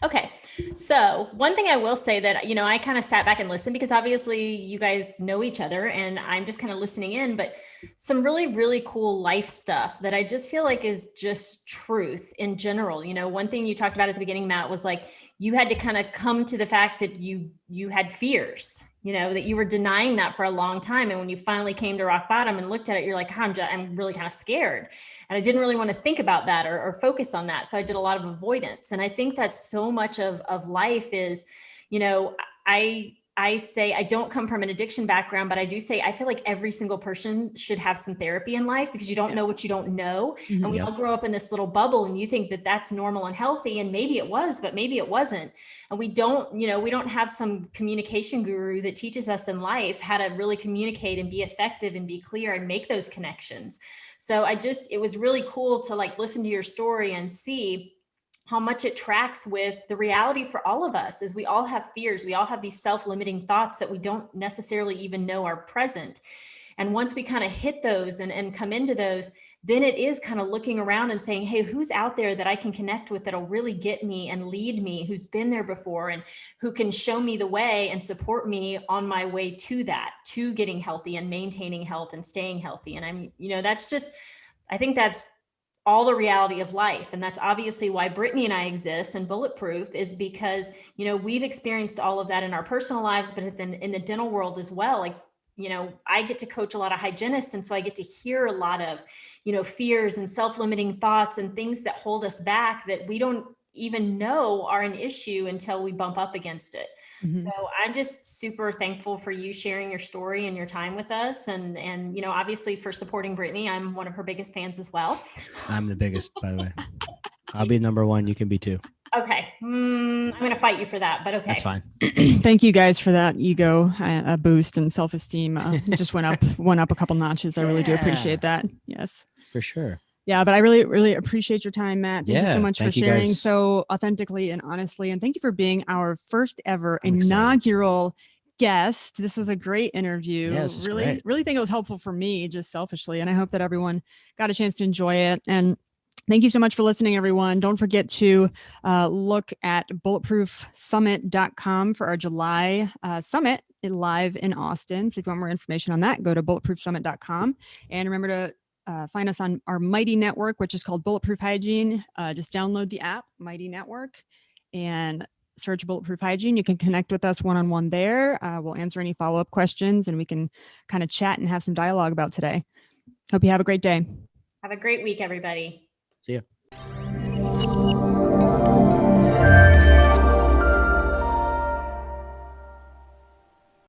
Okay. So one thing I will say that, I kind of sat back and listened, because obviously you guys know each other and I'm just kind of listening in, but some really, really cool life stuff that I just feel like is just truth in general. One thing you talked about at the beginning, Matt, was like, you had to kind of come to the fact that you had fears, that you were denying that for a long time. And when you finally came to rock bottom and looked at it, you're like, I'm really kind of scared. And I didn't really want to think about that or focus on that. So I did a lot of avoidance. And I think that's so much of life is, I say, I don't come from an addiction background, but I do say, I feel like every single person should have some therapy in life, because you don't know what you don't know. And we all grow up in this little bubble, and you think that that's normal and healthy. And maybe it was, but maybe it wasn't. And we don't have some communication guru that teaches us in life how to really communicate and be effective and be clear and make those connections. So it was really cool to like listen to your story and see how much it tracks with the reality for all of us is we all have fears. We all have these self-limiting thoughts that we don't necessarily even know are present. And once we kind of hit those and come into those, then it is kind of looking around and saying, hey, who's out there that I can connect with that'll really get me and lead me, who's been there before and who can show me the way and support me on my way to that, to getting healthy and maintaining health and staying healthy. And that's just, I think that's all the reality of life. And that's obviously why Brittany and I exist and Bulletproof is because, we've experienced all of that in our personal lives, but in the dental world as well. Like, I get to coach a lot of hygienists. And so I get to hear a lot of, fears and self-limiting thoughts and things that hold us back that we don't even know are an issue until we bump up against it. So I'm just super thankful for you sharing your story and your time with us. And obviously for supporting Brittany, I'm one of her biggest fans as well. I'm the biggest, by the way. I'll be number one. You can be two. Okay. I'm going to fight you for that, but okay. That's fine. Thank you guys for that ego boost and self-esteem. Just went up a couple notches. I really do appreciate that. Yes. For sure. Yeah, but I really, really appreciate your time, Matt. Thank you so much for sharing guys. so authentically and honestly. And thank you for being our first ever inaugural guest. This was a great interview. Yes, really think it was helpful for me, just selfishly. And I hope that everyone got a chance to enjoy it. And thank you so much for listening, everyone. Don't forget to look at bulletproofsummit.com for our July summit live in Austin. So if you want more information on that, go to bulletproofsummit.com. And remember to find us on our Mighty Network, which is called Bulletproof Hygiene. Just download the app, Mighty Network, and search Bulletproof Hygiene. You can connect with us one-on-one there. We'll answer any follow-up questions, and we can kind of chat and have some dialogue about today. Hope you have a great day. Have a great week, everybody. See ya.